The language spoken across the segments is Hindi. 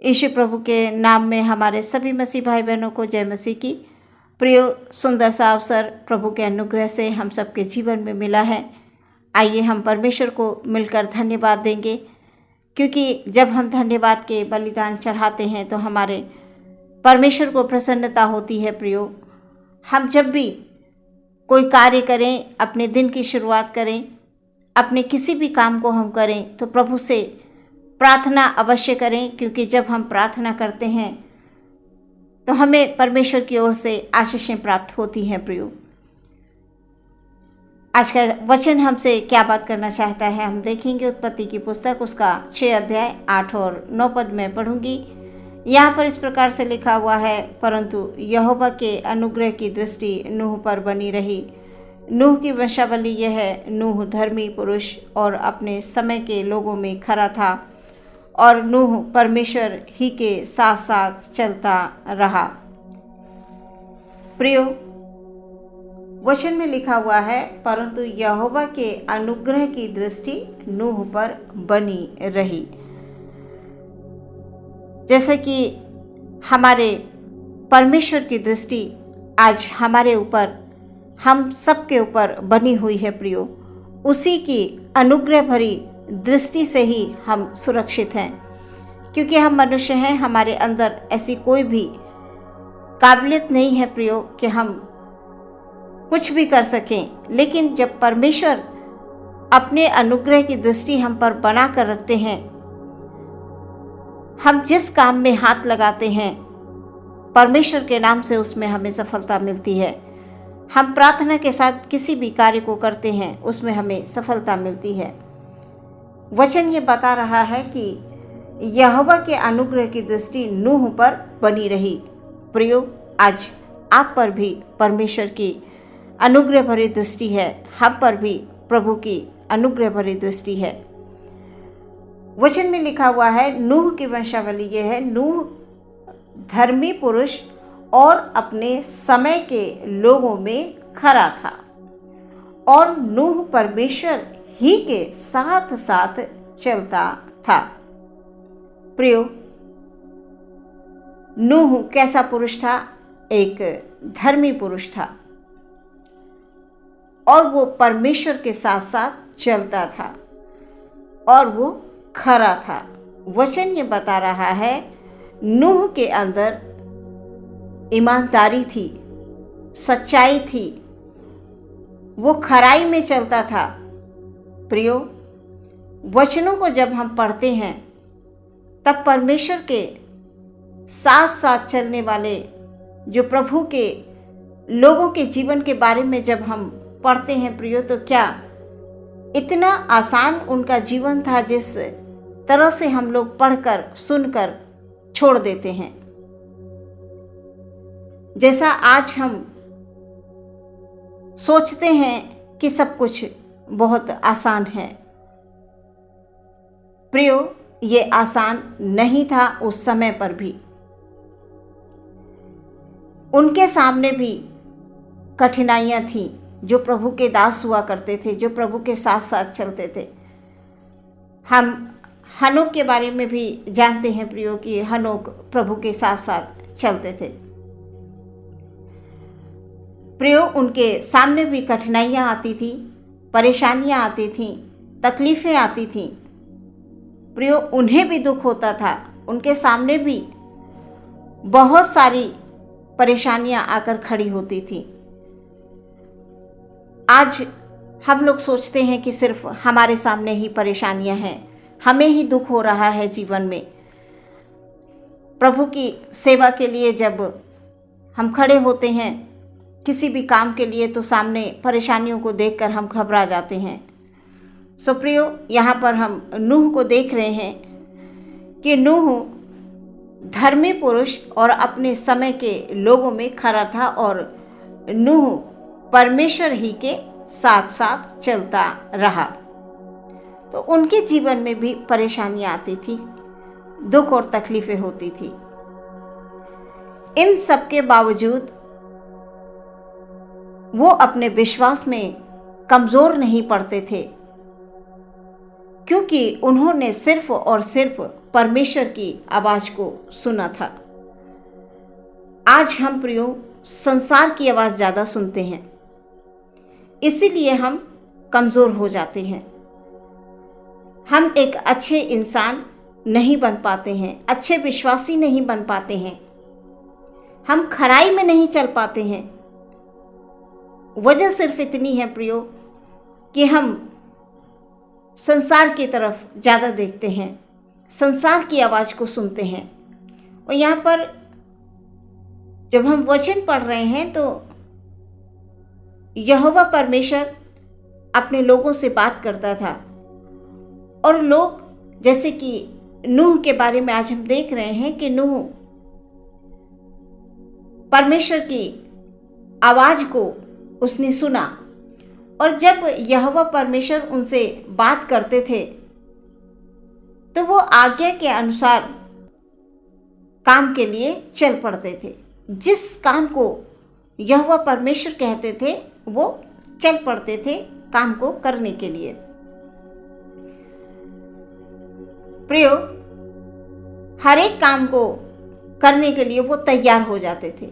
यीशु प्रभु के नाम में हमारे सभी मसीह भाई बहनों को जय मसीह की। प्रिय सुंदर सा अवसर प्रभु के अनुग्रह से हम सबके जीवन में मिला है। आइए हम परमेश्वर को मिलकर धन्यवाद देंगे, क्योंकि जब हम धन्यवाद के बलिदान चढ़ाते हैं तो हमारे परमेश्वर को प्रसन्नता होती है। प्रियो, हम जब भी कोई कार्य करें, अपने दिन की शुरुआत करें, अपने किसी भी काम को हम करें तो प्रभु से प्रार्थना अवश्य करें, क्योंकि जब हम प्रार्थना करते हैं तो हमें परमेश्वर की ओर से आशीषें प्राप्त होती हैं। प्रियो, आज का वचन हमसे क्या बात करना चाहता है, हम देखेंगे। उत्पत्ति की पुस्तक उसका 6 अध्याय 8 और 9 पद में पढ़ूंगी। यहाँ पर इस प्रकार से लिखा हुआ है, परंतु यहोवा के अनुग्रह की दृष्टि नूह पर बनी रही। नूह की वंशावली यह है, नूह धर्मी पुरुष और अपने समय के लोगों में खरा था, और नूह परमेश्वर ही के साथ साथ चलता रहा। प्रियो, वचन में लिखा हुआ है, परंतु यहोवा के अनुग्रह की दृष्टि नूह पर बनी रही। जैसे कि हमारे परमेश्वर की दृष्टि आज हमारे ऊपर, हम सबके ऊपर बनी हुई है। प्रियो, उसी की अनुग्रह भरी दृष्टि से ही हम सुरक्षित हैं, क्योंकि हम मनुष्य हैं। हमारे अंदर ऐसी कोई भी काबिलियत नहीं है प्रियो कि हम कुछ भी कर सकें। लेकिन जब परमेश्वर अपने अनुग्रह की दृष्टि हम पर बना कर रखते हैं, हम जिस काम में हाथ लगाते हैं परमेश्वर के नाम से उसमें हमें सफलता मिलती है। हम प्रार्थना के साथ किसी भी कार्य को करते हैं, उसमें हमें सफलता मिलती है। वचन ये बता रहा है कि यहोवा के अनुग्रह की दृष्टि नूह पर बनी रही। प्रियो, आज आप पर भी परमेश्वर की अनुग्रह भरी दृष्टि है, हम पर भी प्रभु की अनुग्रह भरी दृष्टि है। वचन में लिखा हुआ है, नूह की वंशावली यह है, नूह धर्मी पुरुष और अपने समय के लोगों में खरा था, और नूह परमेश्वर ही के साथ साथ चलता था। प्रियो, नूह कैसा पुरुष था? एक धर्मी पुरुष था, और वो परमेश्वर के साथ साथ चलता था, और वो खरा था। वचन ये बता रहा है, नूह के अंदर ईमानदारी थी, सच्चाई थी, वो खराई में चलता था। प्रियो, वचनों को जब हम पढ़ते हैं तब परमेश्वर के साथ साथ चलने वाले जो प्रभु के लोगों के जीवन के बारे में जब हम पढ़ते हैं प्रियो, तो क्या इतना आसान उनका जीवन था जिस तरह से हम लोग पढ़कर सुनकर छोड़ देते हैं। जैसा आज हम सोचते हैं कि सब कुछ बहुत आसान है। प्रियो, ये आसान नहीं था उस समय पर भी। उनके सामने भी कठिनाइयां थीं। जो प्रभु के दास हुआ करते थे, जो प्रभु के साथ साथ चलते थे। हम हनोक के बारे में भी जानते हैं प्रियो कि हनोक प्रभु के साथ साथ चलते थे। प्रियो, उनके सामने भी कठिनाइयां आती थी, परेशानियां आती थीं, तकलीफ़ें आती थीं। प्रियो, उन्हें भी दुख होता था, उनके सामने भी बहुत सारी परेशानियां आकर खड़ी होती थीं। आज हम लोग सोचते हैं कि सिर्फ हमारे सामने ही परेशानियां हैं, हमें ही दुख हो रहा है जीवन में। प्रभु की सेवा के लिए जब हम खड़े होते हैं किसी भी काम के लिए, तो सामने परेशानियों को देखकर हम घबरा जाते हैं। सो प्रियो, यहाँ पर हम नूह को देख रहे हैं कि नूह धर्मी पुरुष और अपने समय के लोगों में खरा था, और नूह परमेश्वर ही के साथ साथ चलता रहा। तो उनके जीवन में भी परेशानियां आती थी, दुख और तकलीफें होती थी। इन सब के बावजूद वो अपने विश्वास में कमज़ोर नहीं पड़ते थे, क्योंकि उन्होंने सिर्फ और सिर्फ परमेश्वर की आवाज़ को सुना था। आज हम प्रियो संसार की आवाज़ ज़्यादा सुनते हैं, इसीलिए हम कमज़ोर हो जाते हैं। हम एक अच्छे इंसान नहीं बन पाते हैं, अच्छे विश्वासी नहीं बन पाते हैं, हम खराई में नहीं चल पाते हैं। वजह सिर्फ इतनी है प्रियो कि हम संसार की तरफ ज़्यादा देखते हैं, संसार की आवाज़ को सुनते हैं। और यहाँ पर जब हम वचन पढ़ रहे हैं तो यहोवा परमेश्वर अपने लोगों से बात करता था, और लोग जैसे कि नूह के बारे में आज हम देख रहे हैं कि नूह परमेश्वर की आवाज़ को उसने सुना, और जब यहोवा परमेश्वर उनसे बात करते थे तो वो आज्ञा के अनुसार काम के लिए चल पड़ते थे। जिस काम को यहोवा परमेश्वर कहते थे वो चल पड़ते थे काम को करने के लिए। प्रियो, हर एक काम को करने के लिए वो तैयार हो जाते थे।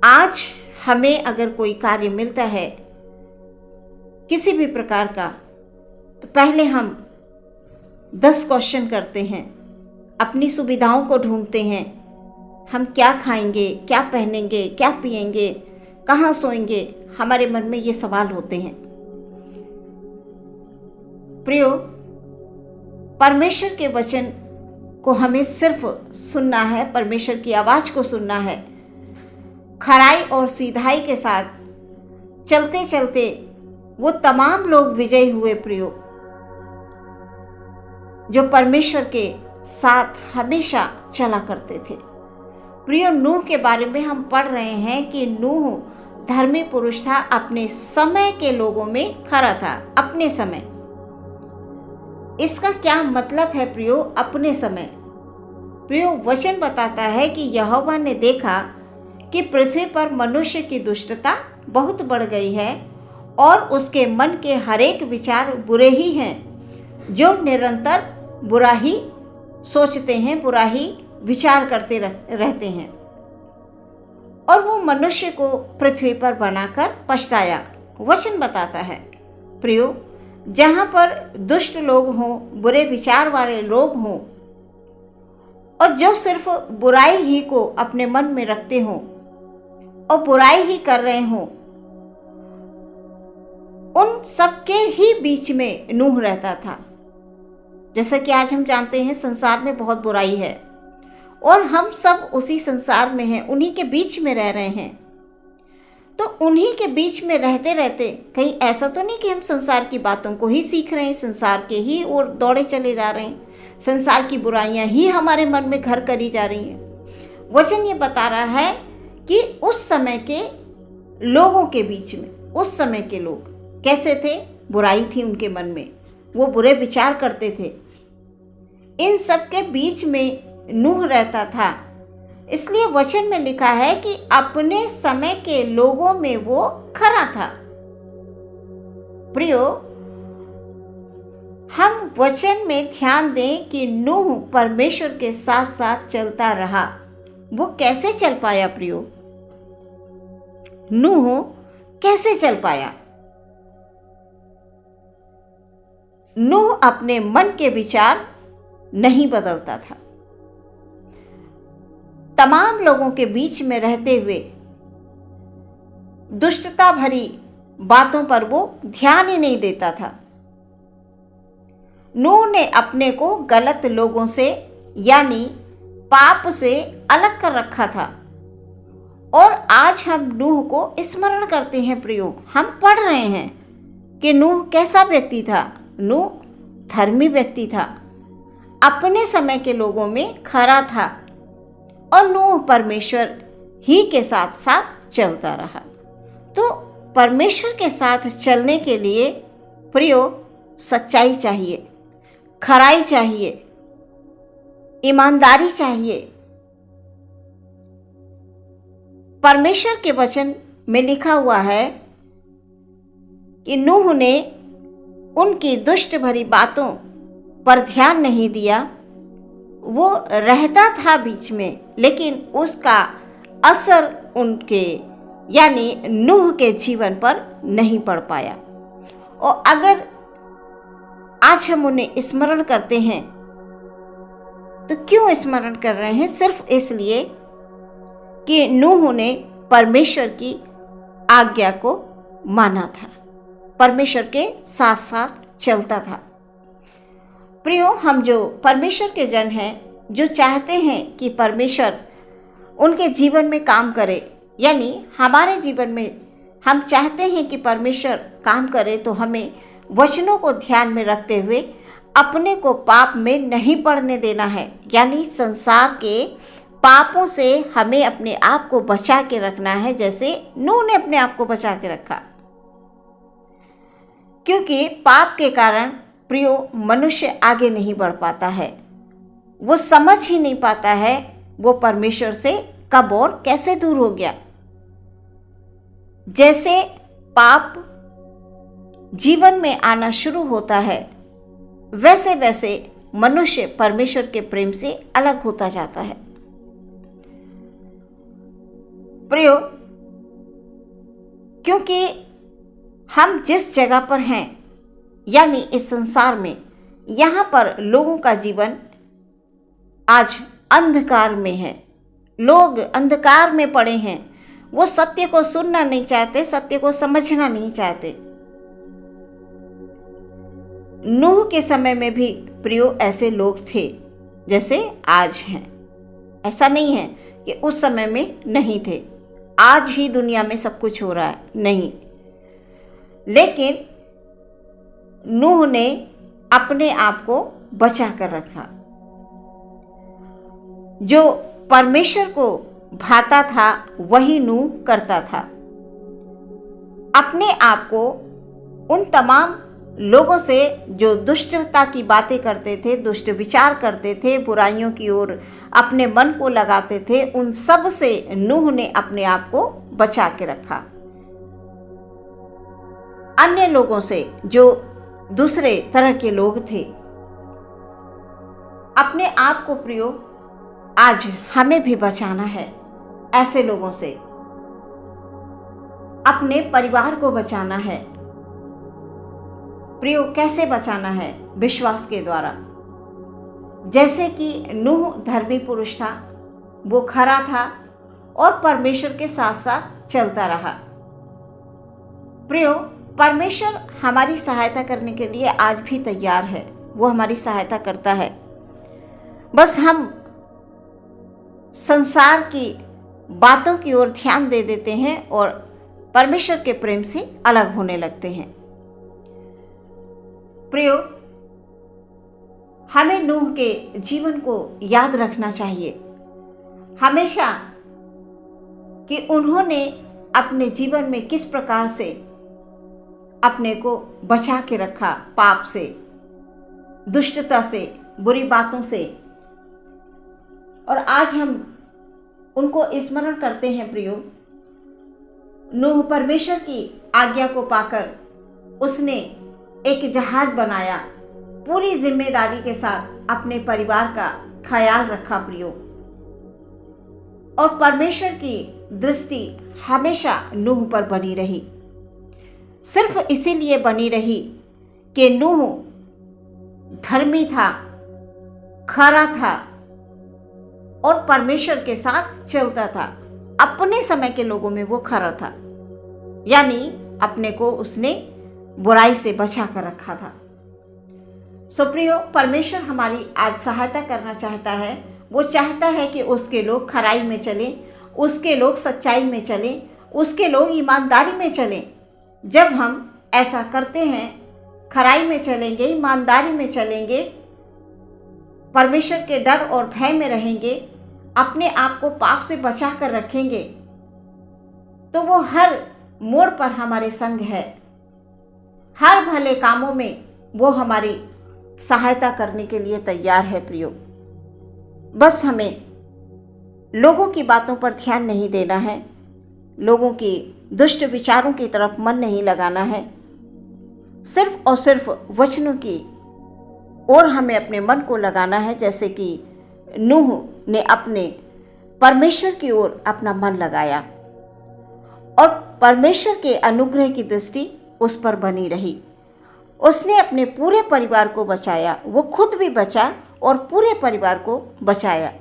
आज हमें अगर कोई कार्य मिलता है किसी भी प्रकार का, तो पहले हम 10 क्वेश्चन करते हैं, अपनी सुविधाओं को ढूंढते हैं। हम क्या खाएंगे, क्या पहनेंगे, क्या पिएंगे, कहाँ सोएंगे, हमारे मन में ये सवाल होते हैं। प्रियो, परमेश्वर के वचन को हमें सिर्फ सुनना है, परमेश्वर की आवाज़ को सुनना है। खराई और सीधाई के साथ चलते चलते वो तमाम लोग विजयी हुए प्रियो, जो परमेश्वर के साथ हमेशा चला करते थे। प्रियो, नूह के बारे में हम पढ़ रहे हैं कि नूह धर्मी पुरुष था, अपने समय के लोगों में खरा था। अपने समय, इसका क्या मतलब है प्रियो? अपने समय। प्रियो, वचन बताता है कि यहोवा ने देखा कि पृथ्वी पर मनुष्य की दुष्टता बहुत बढ़ गई है और उसके मन के हरेक विचार बुरे ही हैं, जो निरंतर बुरा ही सोचते हैं, बुरा ही विचार करते रहते हैं। और वो मनुष्य को पृथ्वी पर बनाकर पछताया। वचन बताता है प्रियो, जहाँ पर दुष्ट लोग हों, बुरे विचार वाले लोग हों, और जो सिर्फ बुराई ही को अपने मन में रखते हों और बुराई ही कर रहे हों, उन सबके ही बीच में नूह रहता था। जैसा कि आज हम जानते हैं संसार में बहुत बुराई है और हम सब उसी संसार में हैं, उन्हीं के बीच में रह रहे हैं। तो उन्हीं के बीच में रहते रहते कहीं ऐसा तो नहीं कि हम संसार की बातों को ही सीख रहे हैं, संसार के ही और दौड़े चले जा रहे हैं, संसार की बुराइयां ही हमारे मन में घर करी जा रही हैं। वचन ये बता रहा है कि उस समय के लोगों के बीच में, उस समय के लोग कैसे थे? बुराई थी उनके मन में, वो बुरे विचार करते थे। इन सब के बीच में नूह रहता था। इसलिए वचन में लिखा है कि अपने समय के लोगों में वो खरा था। प्रियो, हम वचन में ध्यान दें कि नूह परमेश्वर के साथ साथ चलता रहा। वो कैसे चल पाया प्रियो? नूह कैसे चल पाया? नूह अपने मन के विचार नहीं बदलता था। तमाम लोगों के बीच में रहते हुए दुष्टता भरी बातों पर वो ध्यान ही नहीं देता था। नूह ने अपने को गलत लोगों से यानी पाप से अलग कर रखा था। और आज हम नूह को स्मरण करते हैं प्रियो। हम पढ़ रहे हैं कि नूह कैसा व्यक्ति था। नूह धर्मी व्यक्ति था, अपने समय के लोगों में खरा था, और नूह परमेश्वर ही के साथ साथ चलता रहा। तो परमेश्वर के साथ चलने के लिए प्रियो सच्चाई चाहिए, खराई चाहिए, ईमानदारी चाहिए। परमेश्वर के वचन में लिखा हुआ है कि नूह ने उनकी दुष्ट भरी बातों पर ध्यान नहीं दिया, वो रहता था बीच में, लेकिन उसका असर उनके यानी नूह के जीवन पर नहीं पड़ पाया। और अगर आज हम उन्हें स्मरण करते हैं तो क्यों स्मरण कर रहे हैं? सिर्फ इसलिए कि नूह ने परमेश्वर की आज्ञा को माना था, परमेश्वर के साथ साथ चलता था। प्रियो, हम जो परमेश्वर के जन हैं, जो चाहते हैं कि परमेश्वर उनके जीवन में काम करे, यानी हमारे जीवन में हम चाहते हैं कि परमेश्वर काम करे, तो हमें वचनों को ध्यान में रखते हुए अपने को पाप में नहीं पड़ने देना है। यानी संसार के पापों से हमें अपने आप को बचा के रखना है, जैसे नूह ने अपने आप को बचा के रखा। क्योंकि पाप के कारण प्रियो मनुष्य आगे नहीं बढ़ पाता है, वो समझ ही नहीं पाता है वो परमेश्वर से कब और कैसे दूर हो गया। जैसे पाप जीवन में आना शुरू होता है, वैसे वैसे मनुष्य परमेश्वर के प्रेम से अलग होता जाता है। प्रियो, क्योंकि हम जिस जगह पर हैं, यानी इस संसार में, यहाँ पर लोगों का जीवन आज अंधकार में है। लोग अंधकार में पड़े हैं, वो सत्य को सुनना नहीं चाहते, सत्य को समझना नहीं चाहते। नूह के समय में भी प्रियो ऐसे लोग थे जैसे आज हैं। ऐसा नहीं है कि उस समय में नहीं थे, आज ही दुनिया में सब कुछ हो रहा है, नहीं। लेकिन नूह ने अपने आप को बचा कर रखा। जो परमेश्वर को भाता था वही नूह करता था। अपने आप को उन तमाम लोगों से जो दुष्टता की बातें करते थे, दुष्ट विचार करते थे, बुराइयों की ओर अपने मन को लगाते थे, उन सब से नूह ने अपने आप को बचा के रखा। अन्य लोगों से, जो दूसरे तरह के लोग थे, अपने आप को प्रियो आज हमें भी बचाना है ऐसे लोगों से। अपने परिवार को बचाना है। प्रियो, कैसे बचाना है? विश्वास के द्वारा। जैसे कि नूह धर्मी पुरुष था, वो खरा था और परमेश्वर के साथ साथ चलता रहा। प्रियो, परमेश्वर हमारी सहायता करने के लिए आज भी तैयार है, वो हमारी सहायता करता है। बस हम संसार की बातों की ओर ध्यान दे देते हैं और परमेश्वर के प्रेम से अलग होने लगते हैं। प्रियो, हमें नूह के जीवन को याद रखना चाहिए हमेशा कि उन्होंने अपने जीवन में किस प्रकार से अपने को बचा के रखा, पाप से, दुष्टता से, बुरी बातों से। और आज हम उनको स्मरण करते हैं। प्रियो, नूह परमेश्वर की आज्ञा को पाकर उसने एक जहाज बनाया, पूरी जिम्मेदारी के साथ अपने परिवार का ख्याल रखा। प्रियो, और परमेश्वर की दृष्टि हमेशा नूह पर बनी रही। सिर्फ इसीलिए बनी रही कि नूह धर्मी था, खरा था और परमेश्वर के साथ चलता था। अपने समय के लोगों में वो खरा था, यानी अपने को उसने बुराई से बचा कर रखा था। सो प्रियो, परमेश्वर हमारी आज सहायता करना चाहता है। वो चाहता है कि उसके लोग खराई में चलें, उसके लोग सच्चाई में चलें, उसके लोग ईमानदारी में चलें। जब हम ऐसा करते हैं, खराई में चलेंगे, ईमानदारी में चलेंगे, परमेश्वर के डर और भय में रहेंगे, अपने आप को पाप से बचा कर रखेंगे, तो वो हर मोड़ पर हमारे संग है। हर भले कामों में वो हमारी सहायता करने के लिए तैयार है। प्रियो, बस हमें लोगों की बातों पर ध्यान नहीं देना है, लोगों की दुष्ट विचारों की तरफ मन नहीं लगाना है। सिर्फ और सिर्फ वचनों की ओर हमें अपने मन को लगाना है। जैसे कि नूह ने अपने परमेश्वर की ओर अपना मन लगाया और परमेश्वर के अनुग्रह की दृष्टि उस पर बनी रही। उसने अपने पूरे परिवार को बचाया, वो खुद भी बचा और पूरे परिवार को बचाया।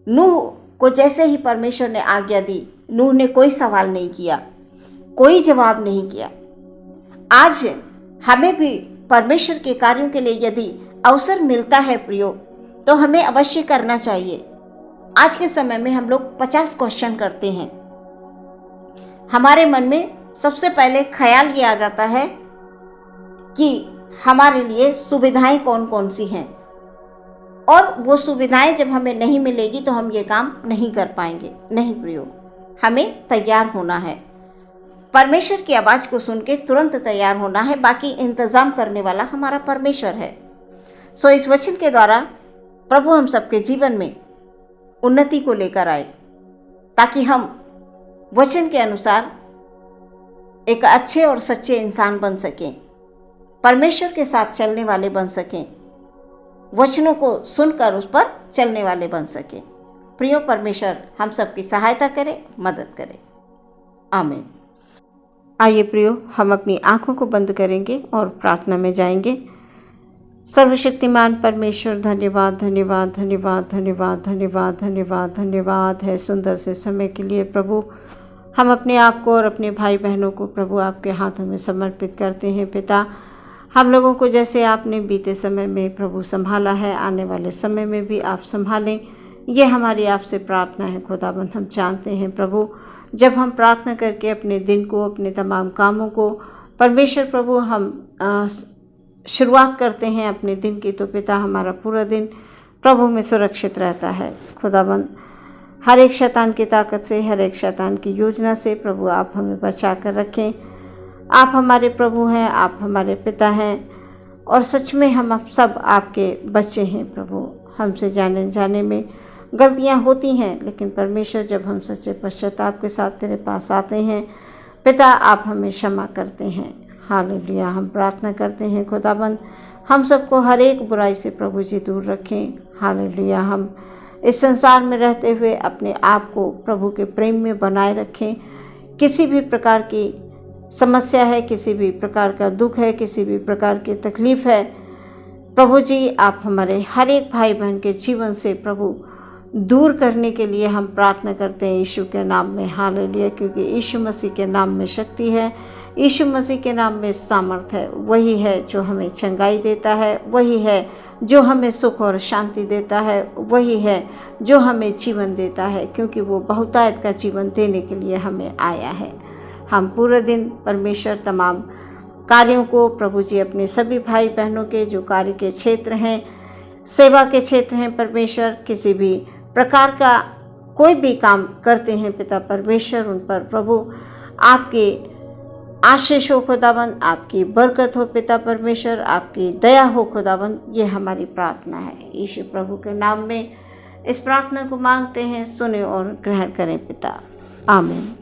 नूह को जैसे ही परमेश्वर ने आज्ञा दी, नूह ने कोई सवाल नहीं किया, कोई जवाब नहीं किया। आज हमें भी परमेश्वर के कार्यों के लिए यदि अवसर मिलता है प्रियो, तो हमें अवश्य करना चाहिए। आज के समय में हम लोग 50 क्वेश्चन करते हैं। हमारे मन में सबसे पहले ख्याल ये आ जाता है कि हमारे लिए सुविधाएं कौन कौन सी हैं, और वो सुविधाएं जब हमें नहीं मिलेगी तो हम ये काम नहीं कर पाएंगे। नहीं प्रियो, हमें तैयार होना है, परमेश्वर की आवाज़ को सुन के तुरंत तैयार होना है। बाकी इंतज़ाम करने वाला हमारा परमेश्वर है। सो इस वचन के द्वारा प्रभु हम सबके जीवन में उन्नति को लेकर आए, ताकि हम वचन के अनुसार एक अच्छे और सच्चे इंसान बन सकें, परमेश्वर के साथ चलने वाले बन सकें, वचनों को सुनकर उस पर चलने वाले बन सकें। प्रियो, परमेश्वर हम सबकी सहायता करे, मदद करे। आमीन। आइए प्रियो, हम अपनी आंखों को बंद करेंगे और प्रार्थना में जाएंगे। सर्वशक्तिमान परमेश्वर, धन्यवाद धन्यवाद धन्यवाद धन्यवाद धन्यवाद धन्यवाद धन्यवाद है सुंदर से समय के लिए। प्रभु, हम अपने आप को और अपने भाई बहनों को प्रभु आपके हाथों में समर्पित करते हैं। पिता, हम लोगों को जैसे आपने बीते समय में प्रभु संभाला है, आने वाले समय में भी आप संभालें, ये हमारी आपसे प्रार्थना है। खुदाबंद, हम जानते हैं प्रभु, जब हम प्रार्थना करके अपने दिन को, अपने तमाम कामों को परमेश्वर प्रभु हम शुरुआत करते हैं अपने दिन की, तो पिता हमारा पूरा दिन प्रभु में सुरक्षित रहता है। खुदाबंद, हर एक शैतान की ताकत से, हर एक शैतान की योजना से प्रभु आप हमें बचा कर रखें। आप हमारे प्रभु हैं, आप हमारे पिता हैं, और सच में हम सब आपके बच्चे हैं। प्रभु, हमसे जाने में गलतियां होती हैं, लेकिन परमेश्वर जब हम सच्चे पश्चाताप के साथ तेरे पास आते हैं पिता, आप हमें क्षमा करते हैं। हालेलुया। हम प्रार्थना करते हैं खुदाबंद, हम सबको हर एक बुराई से प्रभु जी दूर रखें। हालेलुया। हम इस संसार में रहते हुए अपने आप को प्रभु के प्रेम में बनाए रखें। किसी भी प्रकार की समस्या है, किसी भी प्रकार का दुख है, किसी भी प्रकार की तकलीफ़ है, प्रभु जी आप हमारे हर एक भाई बहन के जीवन से प्रभु दूर करने के लिए हम प्रार्थना करते हैं यीशु के नाम में। हालेलुया। क्योंकि यीशु मसीह के नाम में शक्ति है, यीशु मसीह के नाम में सामर्थ है। वही है जो हमें चंगाई देता है, वही है जो हमें सुख और शांति देता है, वही है जो हमें जीवन देता है, क्योंकि वो बहुतायत का जीवन देने के लिए हमें आया है। हम पूरे दिन परमेश्वर तमाम कार्यों को प्रभु जी अपने सभी भाई बहनों के जो कार्य के क्षेत्र हैं, सेवा के क्षेत्र हैं, परमेश्वर किसी भी प्रकार का कोई भी काम करते हैं पिता परमेश्वर, उन पर प्रभु आपके आशीष हो खुदाबंद, आपकी बरकत हो पिता परमेश्वर, आपकी दया हो खुदाबंद। ये हमारी प्रार्थना है यीशु प्रभु के नाम में इस प्रार्थना को मांगते हैं। सुने और ग्रहण करें पिता। आमीन।